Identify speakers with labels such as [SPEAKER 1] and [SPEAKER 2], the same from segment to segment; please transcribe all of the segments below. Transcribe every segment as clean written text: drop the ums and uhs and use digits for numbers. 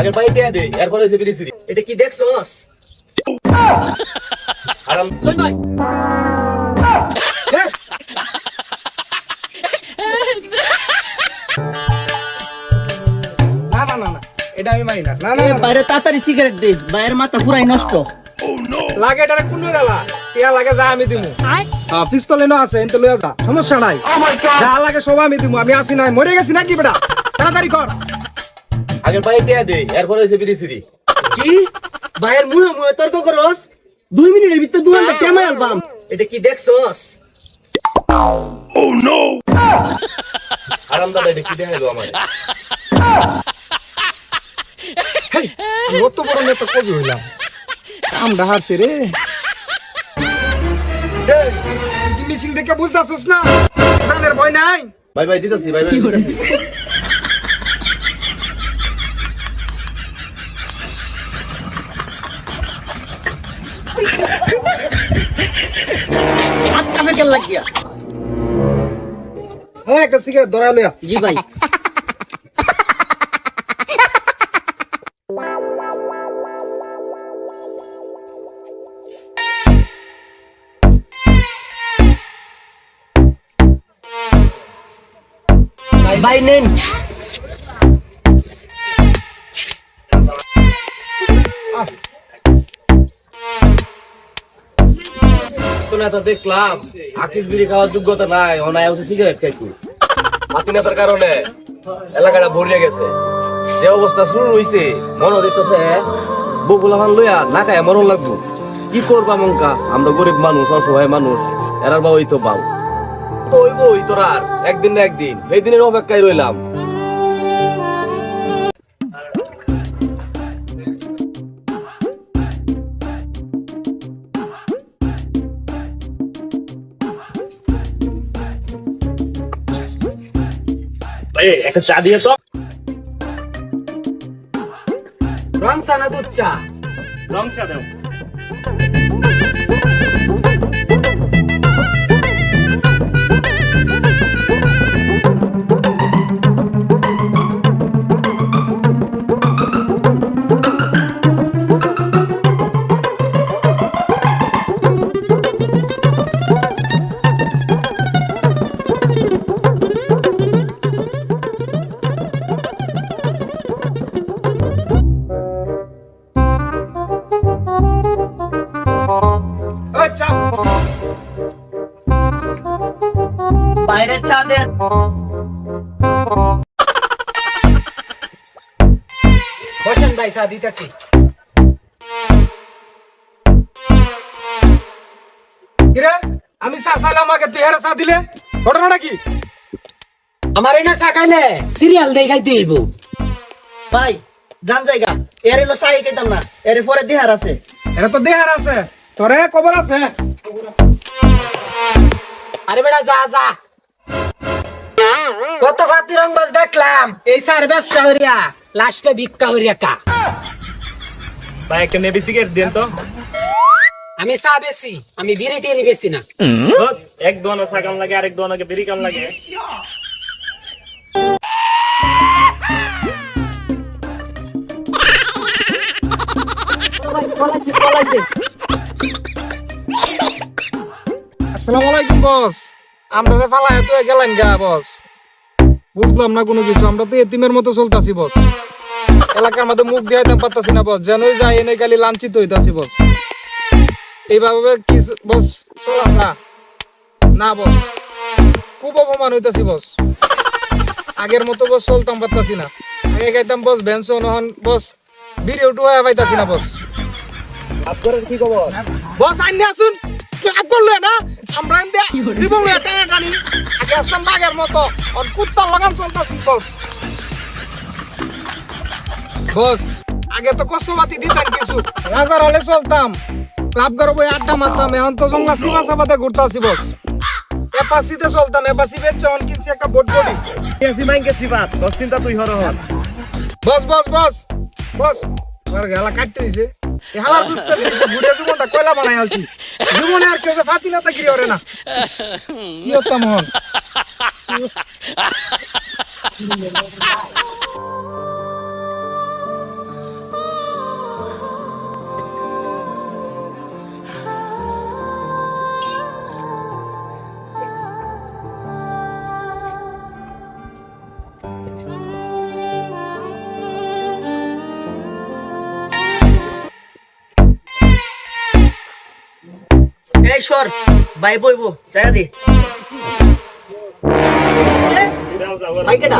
[SPEAKER 1] আগে বাইরে দে এরপর হইছে বিড়ি সিরি।
[SPEAKER 2] এটা কি দেখছস?
[SPEAKER 1] আরাম
[SPEAKER 3] কই ভাই
[SPEAKER 4] না না না না এটা আমি মারি না। না না না,
[SPEAKER 2] বাইরে তাড়াতাড়ি সিগারেট দে, বাইরের মাথা পুরাই নষ্ট।
[SPEAKER 4] লাগে এটারে কোন রালা টিয়া লাগে যা আমি দিমু। হ্যাঁ পিস্তল এনো আছে এনতে লইয়া যা, সমস্যা নাই। যা লাগে সব আমি দিমু, আমি আসি নাই, মরে গেছি নাকি বেটা? তাড়াতাড়ি কর।
[SPEAKER 1] আগে বাইরে দে এরপর হইছে বিড়ি সিরি।
[SPEAKER 2] কি বাইরের মুহে মুহে তর্ক করস? 2 মিনিটের ভিতর 2 ঘন্টা টেমাই আলবাম। এটা কি দেখছস?
[SPEAKER 1] আরাম দাদা এটা কি দেখাইলো আমারে?
[SPEAKER 4] হেই, আমি অত বড় নেতা কবি হইলাম, কামটা হারছে রে। এই, তুই কি মিশিং দেখে বুঝতাছস না? জানের ভয় নাই।
[SPEAKER 1] ভাই ভাই দিতাছি, ভাই ভাই দিতাছি।
[SPEAKER 2] হাত কামে কেন লাগিয়া?
[SPEAKER 4] হ্যাঁ একটা সিগারেট ধরা লইয়া।
[SPEAKER 2] জি ভাই। ভাই নেন।
[SPEAKER 1] তো নেতা দেখলাম আকিস বিড়ি খাওয়ার যোগ্যতা নাই, অনায় হচ্ছে সিগারেট খাইতু। মাতি নেতার কারণে এলাকাটা ভরিয়ে গেছে। যে অবস্থা শুরু হইছে মনে দেখতেছে বকুলা ভান লইয়া না খায় মরণ লাগবো। কি করবা মঙ্কা, আমরা গরিব মানুষ, অসহায় মানুষ, এরার বা ওই তো পাও তো হইবই তোর আর একদিন না একদিন, এই দিনের অপেক্ষায় রইলাম।
[SPEAKER 5] একটা চা দিয়ে তো।
[SPEAKER 4] রং চা না দুধ চা?
[SPEAKER 5] রং চা দাও।
[SPEAKER 4] ওই চা।
[SPEAKER 2] বাইরে চা দেন।
[SPEAKER 4] বসেন ভাই, চা দিতেছি। কিরে আমি চা চাইলাম, আমাকে তুই হেরে চা দিলে, ঘটনাটা কি?
[SPEAKER 2] আমার এনে চা খাইলে সিরিয়াল দেখাইতে হইব। ভাই জান জায়গা এর এলো চাই খাইতাম না, এর পরে দেহার আছে।
[SPEAKER 4] এটা তো দেহার আছে, তোরে খবর আছে।
[SPEAKER 2] আরে বেটা যা যা। কত ফাতি রংবাজ দেখলাম এই সার ব্যবসা হইয়া লাস্টে ভিক্ষা হইয়া কা।
[SPEAKER 5] ভাই একটা নেবি সিগারেট দেন তো।
[SPEAKER 2] আমি চা বেশি, আমি বিড়ি টিড়ি বেশি না।
[SPEAKER 5] এক দোয়ানো চা কাম লাগে, আরেক দোয়ানো বিড়ি কাম লাগে।
[SPEAKER 4] আসসালামু আলাইকুম বস। আমরা ফালায় তো গেলেন গা বস, বুঝলাম না কোনো কিছু। আমরা তো এতিমের মতো চলতাছি বস, এলাকার মধ্যে মুখ দিয়ে পারতাছি না বস, যেনই যাই এনে খালি লাঞ্ছিত হইতাছি বস। এইভাবে কি বস চলা না না বস, খুব অপমান হইতাছি বস। আগের মতো বস চলতাম পারতাছি না, আগে খাইতাম বস ভ্যানসন, এখন বস বিড়ি উঠু হয়ে পাইতাছি না বস।
[SPEAKER 1] আপনার কি খবর?
[SPEAKER 4] বস আইনে আসুন, ক্লাব করলে না আমরা জীবন টানা টানি। আগে আসলাম বাঘের মতো, আর কুত্তার লাগান চলতেছি বস। বস আগে তো কসবাতি দিতেন কিছু, রাজার হলে চলতাম, ক্লাব ঘর বই আড্ডা মারতাম। এখন তো জঙ্গা সীমা চাপাতে ঘুরতাছি বস। এপাসিতে চলতাম, এপাসি বেচছে, অন কিনছি একটা বোট বডি।
[SPEAKER 5] কেসি মাইন কেসি বাত, তোর চিন্তা তুই হর হর।
[SPEAKER 4] বস বস বস বস আর গেলা কাটতে দিছে। এই হালার বুঝতে দিছে, বুড়ে জীবনটা কয়লা বানাই আলছি। জীবনে আর কেউ ফাতি না তাকিরি ওরে না। কি হতাম হন।
[SPEAKER 2] এই সর ভাই বইবো টাকা দি মাইকেটা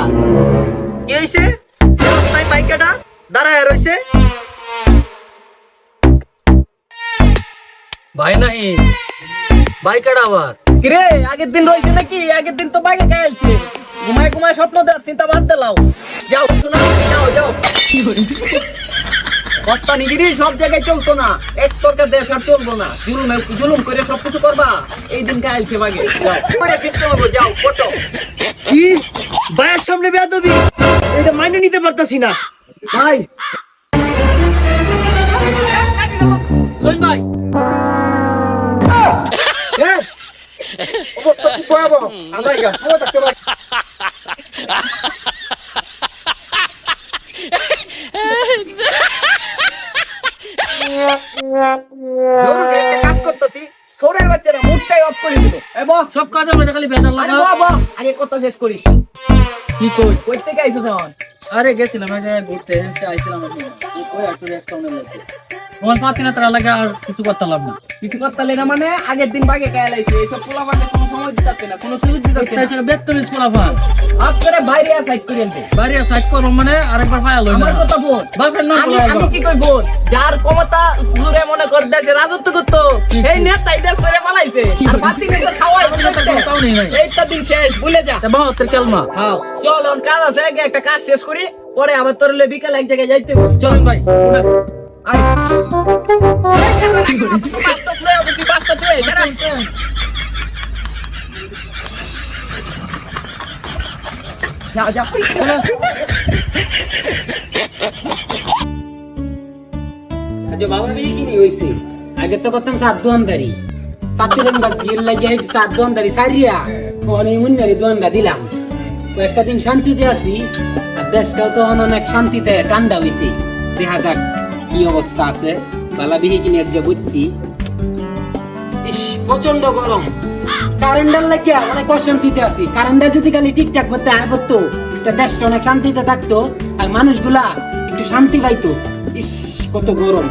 [SPEAKER 2] কি হইছে নাই মাইকেটা দাঁড়ায় রইছে
[SPEAKER 3] ভাই নাই বাইকাটা আবার
[SPEAKER 2] কিরে আগের দিন রইছে নাকি আগের দিন তো বাইকে খাইছে ঘুমায় ঘুমায় স্বপ্ন দেওয়ার চিন্তা বাদ দিলাও যাও শোনা যাও যাও বস্তানিগিরি সব জায়গায় চলতো না এক তরকা দেশ আর চলবো না জুলুম করে সবকিছু করবা এই দিন খাইছে বাগে যাও করে সিস্টেম হবে যাও ফটো কি ভাইয়ের সামনে বেয়াদবি এটা মাইনে নিতে পারতাছি না ভাই
[SPEAKER 3] লইন ভাই
[SPEAKER 4] অবস্থা খুব ভয়াবহ আমার গা সময় থাকতে পারে
[SPEAKER 2] জরুরি একটা কাজ করতেছি সোরের বাচ্চারা মুডটাই অফ করে দিল এবো
[SPEAKER 3] সব কাজের মধ্যে খালি ভেজাল
[SPEAKER 2] আরে
[SPEAKER 3] লাগা
[SPEAKER 2] বাবা আগে কথা শেষ করি
[SPEAKER 3] কি কই
[SPEAKER 2] কই থেকে আইছো এখন
[SPEAKER 3] আরে গেছিলাম এক জায়গায় ঘুরতে আইছিলাম আমি কই একটু রেস্টুরেন্টে লাগবে তোমার পাতি না তারা লাগে আর কিছু করতে লাভ না
[SPEAKER 2] কিছু করতে না মানে আগের দিন বাগে খায় লাইছে এইসব পোলা মানে কোনো সময় দিতে না কোনো সুযোগ দিতে
[SPEAKER 3] একটা
[SPEAKER 2] না
[SPEAKER 3] এসে বেত্তরিস পোলাপান
[SPEAKER 2] আপনারা বাইরে সাইড করে আনতে
[SPEAKER 3] বাড়ি সাইড করো মানে আরেকবার পায়া লই না
[SPEAKER 2] আমার কথা বল
[SPEAKER 3] বাপের নাম
[SPEAKER 2] আমি কি কই বল যার ক্ষমতা জুড়ে মনে কর দেশে রাজত্ব করতো এই নেতাই দেশ ছেড়ে পালাইছে আর বাতি নেতা খাওয়াই
[SPEAKER 3] তাও নেই ভাই
[SPEAKER 2] এইটা দিন শেষ ভুলে যা
[SPEAKER 3] তা বাহাত্তর কালমা
[SPEAKER 2] হ্যাঁ চল অন কাজ আছে আগে একটা কাজ শেষ করি পরে আবার তোর লই বিকাল এক জায়গায় যাইতে হবে।
[SPEAKER 3] চলেন ভাই
[SPEAKER 2] আয় বাস্তা লই অবশ্যই বাস্তা তুই দাঁড়া যা যা
[SPEAKER 6] আজ বাবা বিয়ে কিনি হইছে আগে তো করতাম চার দোয়ানদারি পাতিরং বাস গির লাগে চার দোয়ানদারি সারিয়া অনেক মুন্নারি দোয়ানটা দিলাম কয়েকটা দিন শান্তিতে আছি আর দেশটাও তো অনেক শান্তিতে ঠান্ডা হইছে দেখা যাক কি অবস্থা আছে বালা বিহি কিনে যে বুঝছি ইস প্রচন্ড গরম কারেন্টার লাগিয়া অনেক অশান্তিতে আছি কারেন্টটা যদি খালি ঠিকঠাক মতো আয় করতো তা দেশটা অনেক শান্তিতে থাকতো আর মানুষগুলা একটু শান্তি পাইতো ইস কত গরম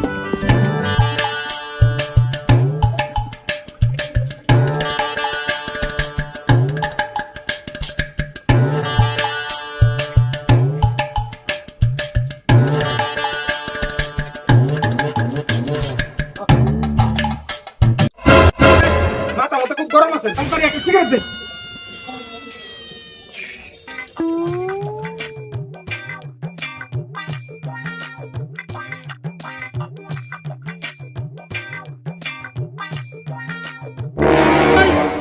[SPEAKER 4] মাথা মাথা খুব গরম আছে তাড়াতাড়ি একটা সিগারেট দে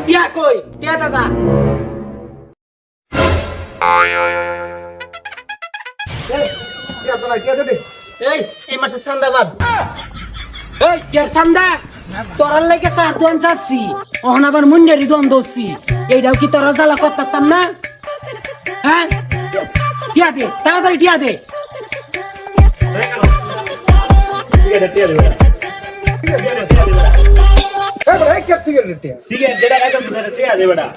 [SPEAKER 6] টিয়া কই টিয়া দাদা
[SPEAKER 2] এই মাসে সান্দাবাদ
[SPEAKER 6] এই কে সান্দা তোরার লাগে চার দোয়ান চাচ্ছি ওহন আবার মুন্ডারি দোয়ান দোষছি এইটাও কি তোরা জ্বালা করতাম না হ্যাঁ টিয়া দে তাড়াতাড়ি টিয়া দে
[SPEAKER 5] সিগারেট যেটা খাইতাছিস সেটা টিয়া দে বেটা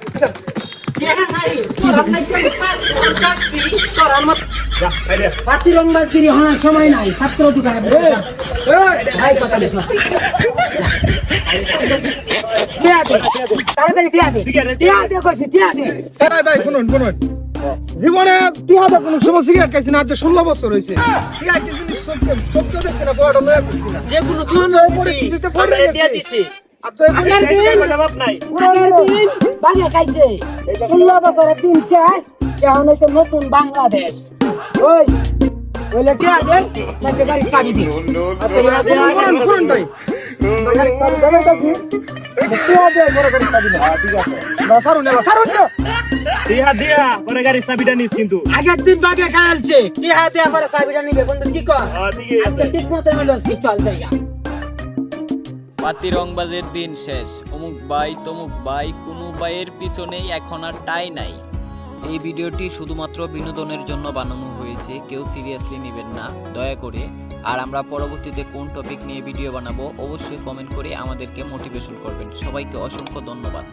[SPEAKER 5] যা খাইদে
[SPEAKER 6] পাতিরং বাসগিরি হওয়ার সময় নাই ছাত্র যুগায় তাড়াতাড়ি টিয়া দে টিয়া দে কইছি টিয়া দে
[SPEAKER 4] সারাই ভাই শুনুন শুনুন জীবনে টিহাটা কোনো সময় সিগারেট খাইছি না আজ 16 বছর হইছে টিহা কি জিনিস সব দেখছে না বড় লয়া করছি না
[SPEAKER 2] যেগুলো দুই
[SPEAKER 4] পরিস্থিতিতে পড়ে
[SPEAKER 2] দিয়া
[SPEAKER 4] গেছি
[SPEAKER 2] দিছি
[SPEAKER 4] আচ্ছা
[SPEAKER 6] আগের দিন
[SPEAKER 5] জবাব নাই
[SPEAKER 6] আগের দিন বাগে খাইছে 16 বছরের দিন শেষ এখন হইছে নতুন বাংলাদেশ ওই ওইলে টিয়া দে নাকি গাড়ি চাবি দি
[SPEAKER 4] আচ্ছা করুন ভাই গাড়ি সারি দাও কাছে টিহা দে বড় করে সারি না ঠিক আছে না সারুন না
[SPEAKER 5] টিয়া দিয়া পরে গাড়ির চাবিটা নিস কিন্তু
[SPEAKER 6] আগের দিন বাগে খাইছে টিয়া দে পরে চাবিটা নিবে বন্ধু কি কর
[SPEAKER 5] ঠিক
[SPEAKER 6] আজকে
[SPEAKER 5] আছে
[SPEAKER 6] ঠিক মতো মিলছি চল জায়গা
[SPEAKER 7] পাতি রংবাজের দিন শেষ অমুক ভাই তমুক ভাই কোনো ভাইয়ের পিছনেই এখন আর টাই নাই। এই ভিডিওটি শুধুমাত্র বিনোদনের জন্য বানানো হয়েছে, কেউ সিরিয়াসলি নেবেন না দয়া করে। আর আমরা পরবর্তীতে কোন টপিক নিয়ে ভিডিও বানাবো অবশ্যই কমেন্ট করে আমাদেরকে মোটিভেশন করবেন। সবাইকে অসংখ্য ধন্যবাদ।